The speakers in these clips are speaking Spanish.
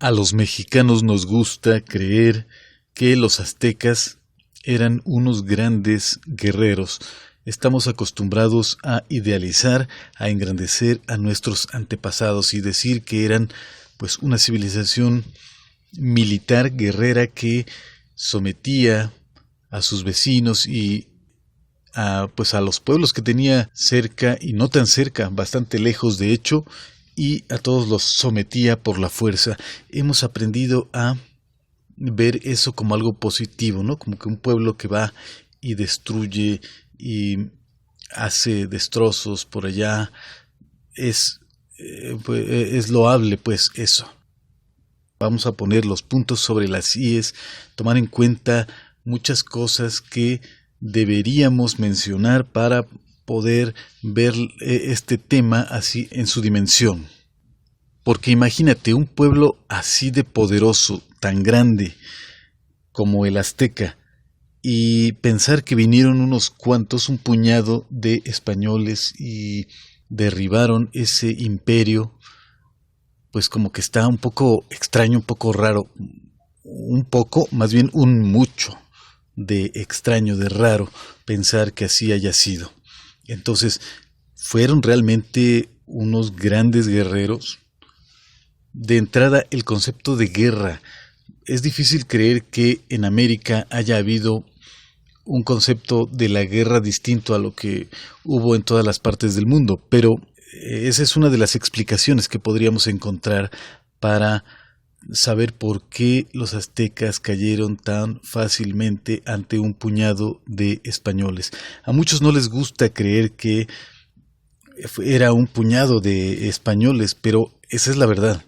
A los mexicanos nos gusta creer que los aztecas eran unos grandes guerreros. Estamos acostumbrados a idealizar, a engrandecer a nuestros antepasados y decir que eran pues una civilización militar guerrera que sometía a sus vecinos y a los pueblos que tenía cerca y no tan cerca, bastante lejos de hecho, y a todos los sometía por la fuerza. Hemos aprendido a ver eso como algo positivo, ¿no? Como que un pueblo que va y destruye y hace destrozos por allá es loable, pues eso. Vamos a poner los puntos sobre las íes, tomar en cuenta muchas cosas que deberíamos mencionar para poder ver este tema así en su dimensión. Porque imagínate un pueblo así de poderoso, tan grande como el azteca, y pensar que vinieron unos cuantos, un puñado de españoles y derribaron ese imperio, pues como que está un poco extraño, un poco raro, un poco, más bien un mucho de extraño, de raro pensar que así haya sido. Entonces, fueron realmente unos grandes guerreros. De entrada, el concepto de guerra. Es difícil creer que en América haya habido un concepto de la guerra distinto a lo que hubo en todas las partes del mundo, pero esa es una de las explicaciones que podríamos encontrar para saber por qué los aztecas cayeron tan fácilmente ante un puñado de españoles. A muchos no les gusta creer que era un puñado de españoles, pero esa es la verdad.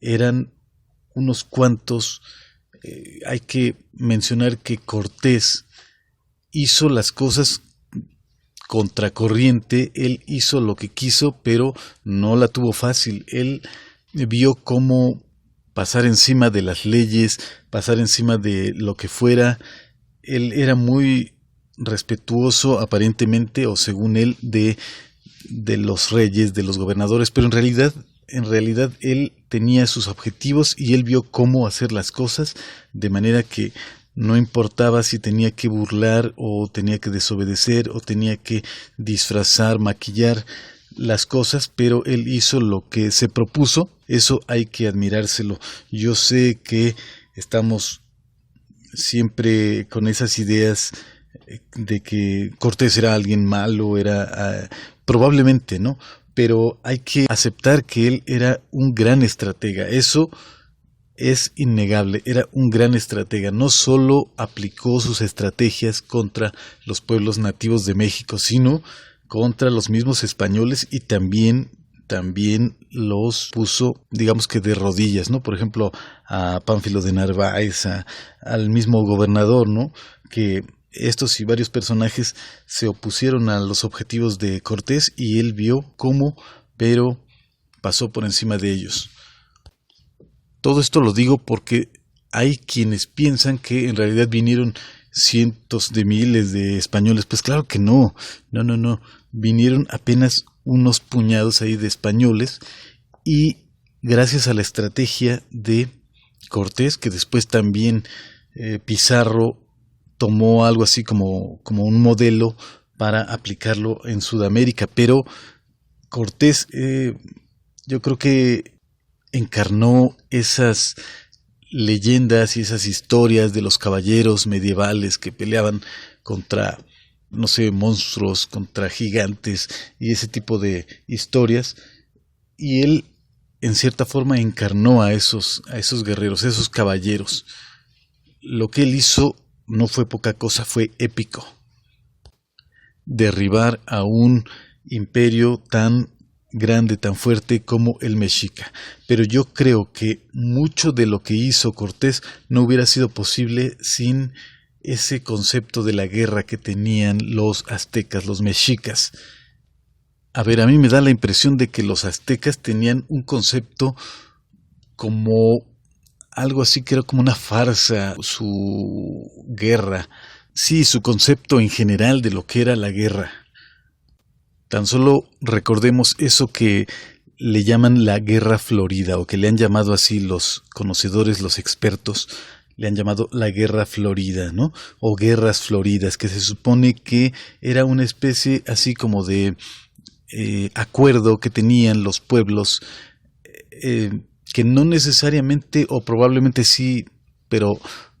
Eran unos cuantos. Hay que mencionar que Cortés hizo las cosas contracorriente. Él hizo lo que quiso, pero no la tuvo fácil. Él vio cómo pasar encima de las leyes, pasar encima de lo que fuera. Él era muy respetuoso, aparentemente, o según él, de los reyes, de los gobernadores, pero en realidad él tenía sus objetivos y él vio cómo hacer las cosas de manera que no importaba si tenía que burlar o tenía que desobedecer o tenía que disfrazar, maquillar las cosas, pero él hizo lo que se propuso. Eso hay que admirárselo. Yo sé que estamos siempre con esas ideas de que Cortés era alguien malo, probablemente, ¿no? Pero hay que aceptar que él era un gran estratega. Eso es innegable, era un gran estratega. No solo aplicó sus estrategias contra los pueblos nativos de México, sino contra los mismos españoles y también los puso, digamos que de rodillas, ¿no? Por ejemplo, a Pánfilo de Narváez, al mismo gobernador, ¿no? Que estos y varios personajes se opusieron a los objetivos de Cortés y él vio cómo, pero pasó por encima de ellos. Todo esto lo digo porque hay quienes piensan que en realidad vinieron cientos de miles de españoles. Pues claro que no. Vinieron apenas unos puñados ahí de españoles y gracias a la estrategia de Cortés, que después también Pizarro tomó algo así como un modelo para aplicarlo en Sudamérica, pero Cortés yo creo que encarnó esas leyendas y esas historias de los caballeros medievales que peleaban contra, no sé, monstruos, contra gigantes y ese tipo de historias, y él en cierta forma encarnó a esos guerreros, a esos caballeros. Lo que él hizo no fue poca cosa, fue épico. Derribar a un imperio tan grande, tan fuerte como el mexica. Pero yo creo que mucho de lo que hizo Cortés no hubiera sido posible sin ese concepto de la guerra que tenían los aztecas, los mexicas. A ver, a mí me da la impresión de que los aztecas tenían un concepto como algo así que era como una farsa, su guerra. Sí, su concepto en general de lo que era la guerra. Tan solo recordemos eso que le llaman la Guerra Florida, o que le han llamado así los conocedores, los expertos, le han llamado la Guerra Florida, ¿no? O Guerras Floridas, que se supone que era una especie así como de acuerdo que tenían los pueblos, que no necesariamente, o probablemente sí, pero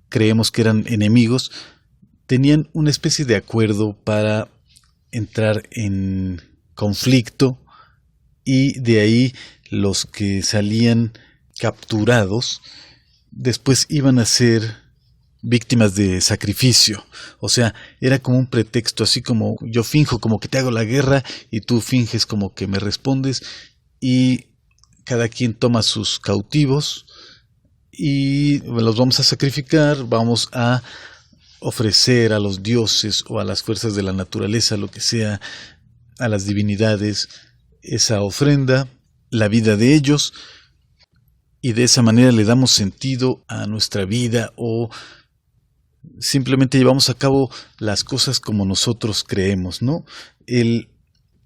creemos que eran enemigos, tenían una especie de acuerdo para entrar en conflicto, y de ahí los que salían capturados después iban a ser víctimas de sacrificio. O sea, era como un pretexto, así como yo finjo como que te hago la guerra y tú finges como que me respondes, y cada quien toma sus cautivos y los vamos a sacrificar, vamos a ofrecer a los dioses o a las fuerzas de la naturaleza, lo que sea, a las divinidades, esa ofrenda, la vida de ellos, y de esa manera le damos sentido a nuestra vida, o simplemente llevamos a cabo las cosas como nosotros creemos, ¿no? El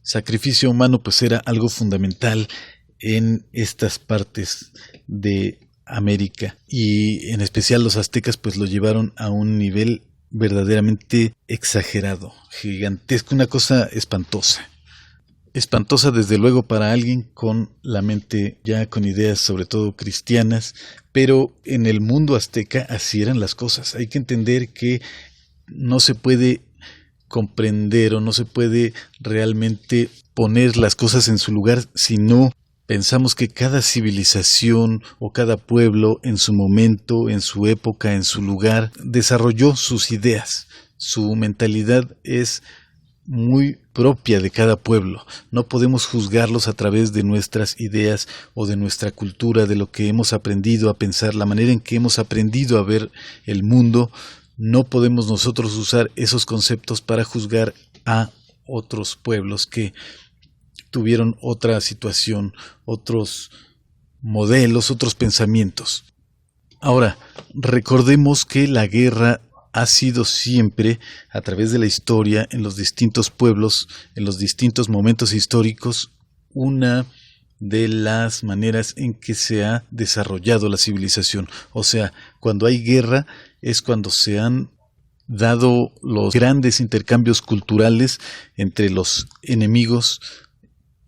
sacrificio humano pues era algo fundamental en estas partes de América, y en especial los aztecas pues lo llevaron a un nivel verdaderamente exagerado, gigantesco, una cosa espantosa. Espantosa desde luego para alguien con la mente ya con ideas sobre todo cristianas, pero en el mundo azteca así eran las cosas. Hay que entender que no se puede comprender o no se puede realmente poner las cosas en su lugar si no pensamos que cada civilización o cada pueblo en su momento, en su época, en su lugar, desarrolló sus ideas. Su mentalidad es muy propia de cada pueblo. No podemos juzgarlos a través de nuestras ideas o de nuestra cultura, de lo que hemos aprendido a pensar, la manera en que hemos aprendido a ver el mundo. No podemos nosotros usar esos conceptos para juzgar a otros pueblos que tuvieron otra situación, otros modelos, otros pensamientos. Ahora, recordemos que la guerra ha sido siempre, a través de la historia, en los distintos pueblos, en los distintos momentos históricos, una de las maneras en que se ha desarrollado la civilización. O sea, cuando hay guerra es cuando se han dado los grandes intercambios culturales entre los enemigos,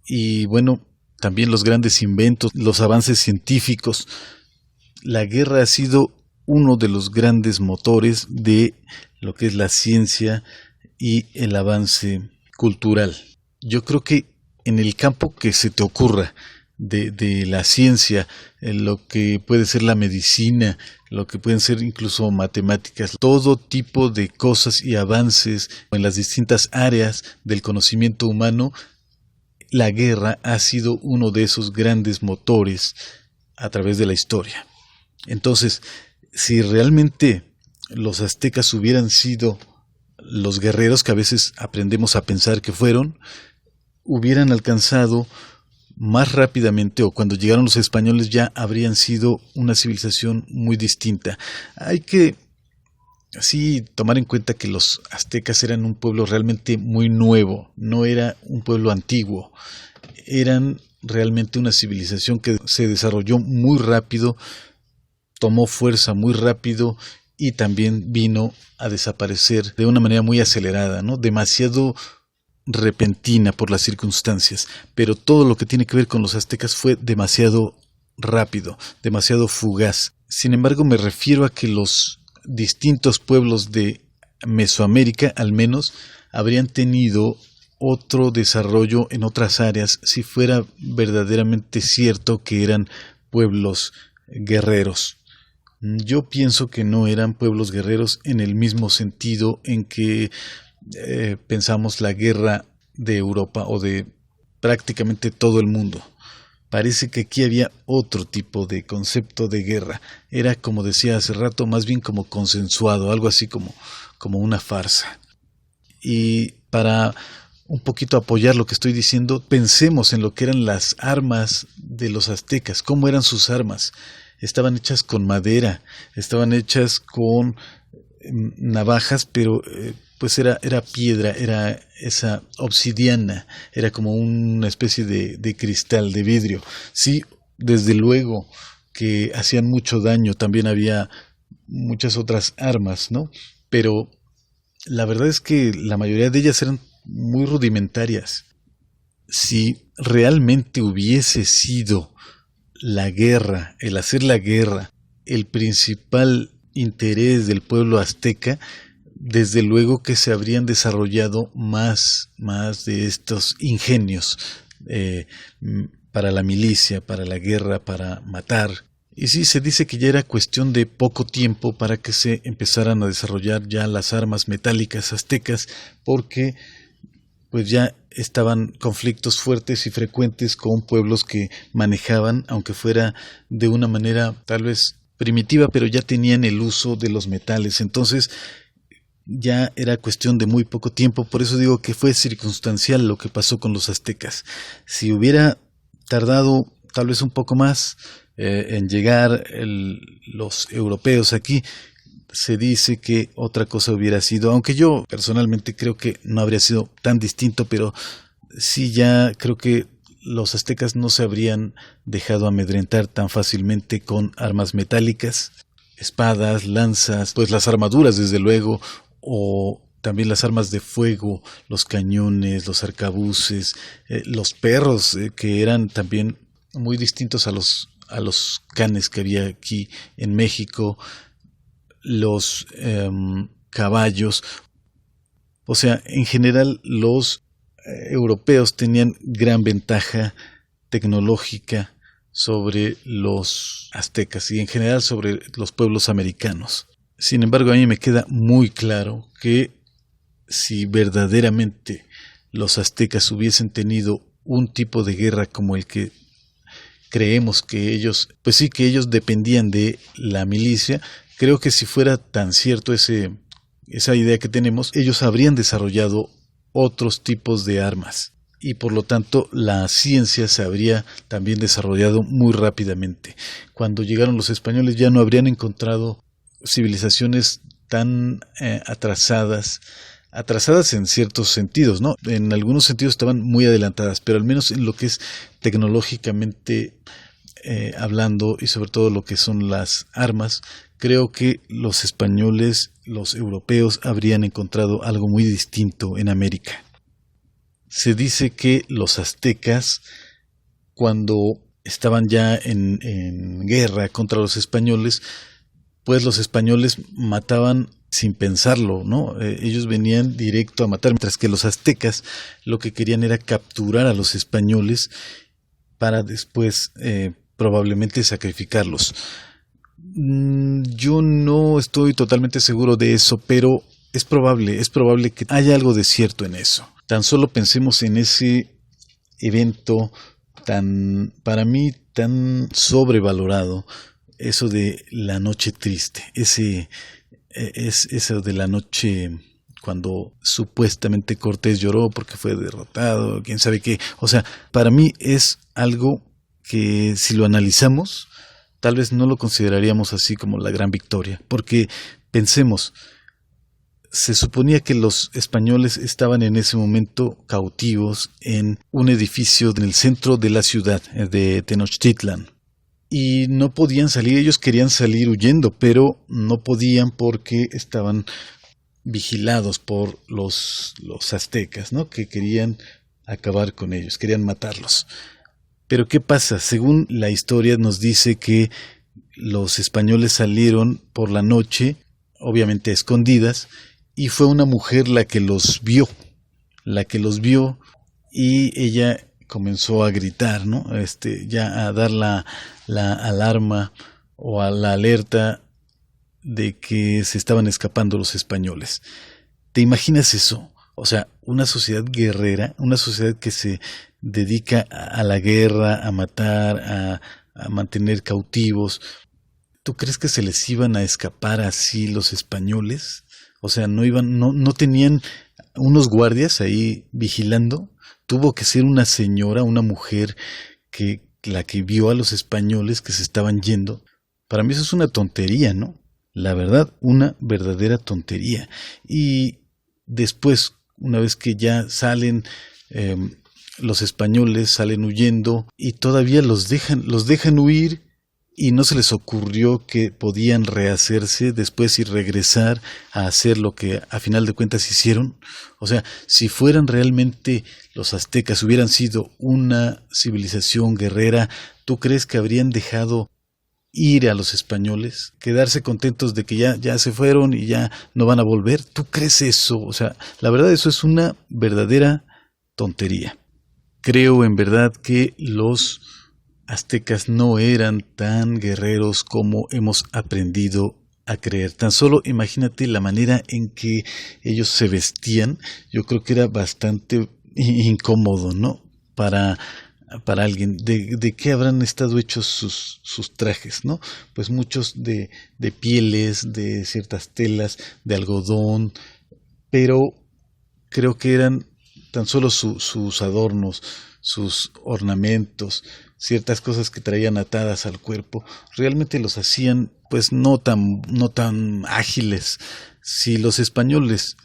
y bueno, también los grandes inventos, los avances científicos. La guerra ha sido uno de los grandes motores de lo que es la ciencia y el avance cultural. Yo creo que en el campo que se te ocurra de la ciencia, en lo que puede ser la medicina, lo que pueden ser incluso matemáticas, todo tipo de cosas y avances en las distintas áreas del conocimiento humano, la guerra ha sido uno de esos grandes motores a través de la historia. Entonces, si realmente los aztecas hubieran sido los guerreros que a veces aprendemos a pensar que fueron, hubieran alcanzado más rápidamente, o cuando llegaron los españoles ya habrían sido una civilización muy distinta. Hay que sí tomar en cuenta que los aztecas eran un pueblo realmente muy nuevo, no era un pueblo antiguo, eran realmente una civilización que se desarrolló muy rápido, tomó fuerza muy rápido y también vino a desaparecer de una manera muy acelerada, ¿no? Demasiado repentina por las circunstancias, pero todo lo que tiene que ver con los aztecas fue demasiado rápido, demasiado fugaz. Sin embargo, me refiero a que los distintos pueblos de Mesoamérica, al menos, habrían tenido otro desarrollo en otras áreas si fuera verdaderamente cierto que eran pueblos guerreros. Yo pienso que no eran pueblos guerreros en el mismo sentido en que pensamos la guerra de Europa o de prácticamente todo el mundo. Parece que aquí había otro tipo de concepto de guerra. Era, como decía hace rato, más bien como consensuado, algo así como una farsa. Y para un poquito apoyar lo que estoy diciendo, pensemos en lo que eran las armas de los aztecas, cómo eran sus armas. Estaban hechas con madera, estaban hechas con navajas, pero pues era piedra, era esa obsidiana, era como una especie de cristal, de vidrio. Sí, desde luego que hacían mucho daño, también había muchas otras armas, ¿no? Pero la verdad es que la mayoría de ellas eran muy rudimentarias. Si realmente hubiese sido la guerra, el hacer la guerra, el principal interés del pueblo azteca, desde luego que se habrían desarrollado más de estos ingenios eh, para la milicia, para la guerra, para matar. Y sí, se dice que ya era cuestión de poco tiempo para que se empezaran a desarrollar ya las armas metálicas aztecas, porque pues ya estaban conflictos fuertes y frecuentes con pueblos que manejaban, aunque fuera de una manera tal vez primitiva, pero ya tenían el uso de los metales. Entonces ya era cuestión de muy poco tiempo, por eso digo que fue circunstancial lo que pasó con los aztecas. Si hubiera tardado tal vez un poco más en llegar los europeos aquí, se dice que otra cosa hubiera sido, aunque yo personalmente creo que no habría sido tan distinto, pero sí ya creo que los aztecas no se habrían dejado amedrentar tan fácilmente con armas metálicas, espadas, lanzas, pues las armaduras desde luego, o también las armas de fuego, los cañones, los arcabuces, los perros, que eran también muy distintos a los canes que había aquí en México, los caballos. O sea, en general los europeos tenían gran ventaja tecnológica sobre los aztecas y en general sobre los pueblos americanos. Sin embargo, a mí me queda muy claro que si verdaderamente los aztecas hubiesen tenido un tipo de guerra como el que creemos que ellos, pues sí, que ellos dependían de la milicia, creo que si fuera tan cierto esa idea que tenemos, ellos habrían desarrollado otros tipos de armas y por lo tanto la ciencia se habría también desarrollado muy rápidamente. Cuando llegaron los españoles ya no habrían encontrado civilizaciones tan atrasadas en ciertos sentidos, ¿no? En algunos sentidos estaban muy adelantadas, pero al menos en lo que es tecnológicamente hablando y sobre todo lo que son las armas, creo que los españoles, los europeos habrían encontrado algo muy distinto en América. Se dice que los aztecas, cuando estaban ya en guerra contra los españoles, pues los españoles mataban sin pensarlo, ¿no? Ellos venían directo a matar, mientras que los aztecas lo que querían era capturar a los españoles para después probablemente sacrificarlos. Yo no estoy totalmente seguro de eso, pero es probable que haya algo de cierto en eso. Tan solo pensemos en ese evento para mí, tan sobrevalorado, eso de la noche triste, eso de la noche cuando supuestamente Cortés lloró porque fue derrotado, quién sabe qué. O sea, para mí es algo que si lo analizamos, tal vez no lo consideraríamos así como la gran victoria, porque pensemos, se suponía que los españoles estaban en ese momento cautivos en un edificio en el centro de la ciudad de Tenochtitlan y no podían salir. Ellos querían salir huyendo, pero no podían porque estaban vigilados por los aztecas, ¿no? Que querían acabar con ellos, querían matarlos. Pero ¿qué pasa? Según la historia nos dice que los españoles salieron por la noche, obviamente a escondidas, y fue una mujer la que los vio y ella comenzó a gritar, ¿no? Ya a dar la alarma o a la alerta de que se estaban escapando los españoles. ¿Te imaginas eso? O sea, una sociedad guerrera, una sociedad que se dedica a la guerra, a matar, a mantener cautivos. ¿Tú crees que se les iban a escapar así los españoles? O sea, no tenían unos guardias ahí vigilando. Tuvo que ser una señora, una mujer la que vio a los españoles que se estaban yendo. Para mí eso es una tontería, ¿no? La verdad, una verdadera tontería. Y después, una vez que ya salen los españoles, salen huyendo y todavía los dejan huir, y no se les ocurrió que podían rehacerse después y regresar a hacer lo que a final de cuentas hicieron. O sea, si fueran realmente los aztecas, hubieran sido una civilización guerrera, ¿tú crees que habrían dejado ir a los españoles? ¿Quedarse contentos de que ya se fueron y ya no van a volver? ¿Tú crees eso? O sea, la verdad, eso es una verdadera tontería. Creo en verdad que los aztecas no eran tan guerreros como hemos aprendido a creer. Tan solo imagínate la manera en que ellos se vestían. Yo creo que era bastante incómodo, ¿no? Para alguien. ¿De qué habrán estado hechos sus trajes, ¿no? Pues muchos de pieles, de ciertas telas, de algodón, pero creo que eran tan solo sus adornos, sus ornamentos, ciertas cosas que traían atadas al cuerpo, realmente los hacían pues no tan ágiles. Si los españoles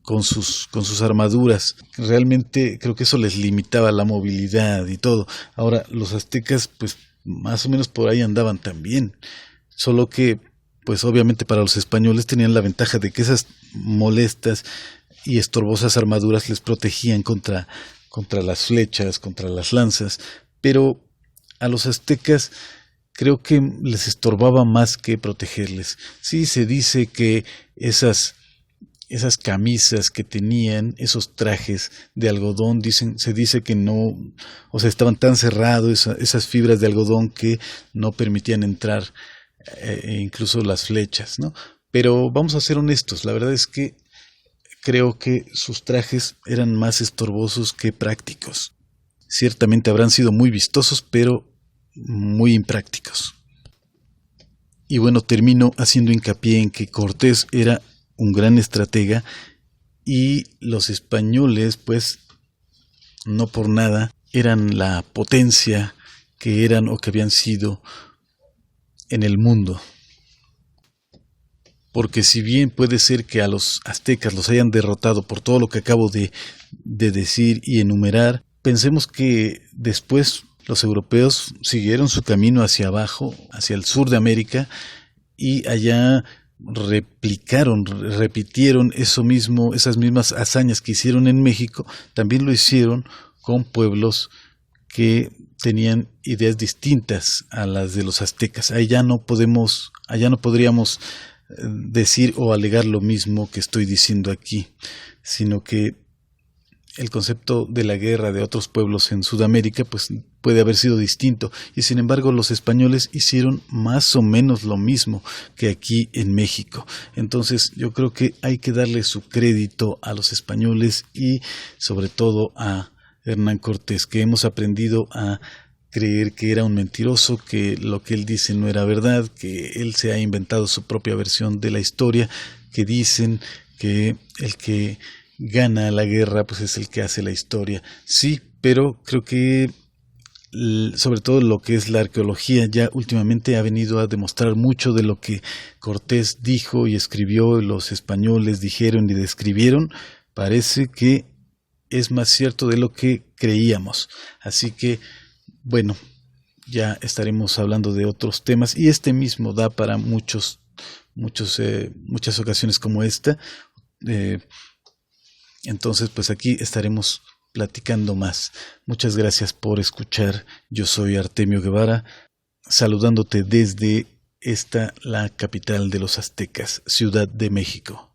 con sus armaduras, realmente creo que eso les limitaba la movilidad y todo. Ahora, los aztecas pues más o menos por ahí andaban también, solo que pues obviamente para los españoles tenían la ventaja de que esas molestas y estorbosas armaduras les protegían contra las flechas, contra las lanzas, pero a los aztecas creo que les estorbaba más que protegerles. Sí, se dice que esas camisas que tenían, esos trajes de algodón, se dice que no, o sea, estaban tan cerrados, esas fibras de algodón que no permitían entrar incluso las flechas, ¿no? Pero vamos a ser honestos, la verdad es que creo que sus trajes eran más estorbosos que prácticos. Ciertamente habrán sido muy vistosos, pero muy imprácticos. Y bueno, termino haciendo hincapié en que Cortés era un gran estratega y los españoles, pues, no por nada, eran la potencia que eran o que habían sido en el mundo. Porque si bien puede ser que a los aztecas los hayan derrotado por todo lo que acabo de decir y enumerar, pensemos que después los europeos siguieron su camino hacia abajo, hacia el sur de América, y allá repitieron eso mismo, esas mismas hazañas que hicieron en México, también lo hicieron con pueblos que tenían ideas distintas a las de los aztecas. Allá no podríamos decir o alegar lo mismo que estoy diciendo aquí, sino que el concepto de la guerra de otros pueblos en Sudamérica pues puede haber sido distinto, y sin embargo los españoles hicieron más o menos lo mismo que aquí en México. Entonces yo creo que hay que darle su crédito a los españoles y sobre todo a Hernán Cortés, que hemos aprendido a creer que era un mentiroso, que lo que él dice no era verdad, que él se ha inventado su propia versión de la historia, que dicen que el que gana la guerra pues es el que hace la historia. Sí, pero creo que sobre todo lo que es la arqueología ya últimamente ha venido a demostrar mucho de lo que Cortés dijo y escribió, los españoles dijeron y describieron, parece que es más cierto de lo que creíamos. Así que bueno, ya estaremos hablando de otros temas y este mismo da para muchas ocasiones como esta. Entonces, pues aquí estaremos platicando más. Muchas gracias por escuchar. Yo soy Artemio Guevara, saludándote desde la capital de los aztecas, Ciudad de México.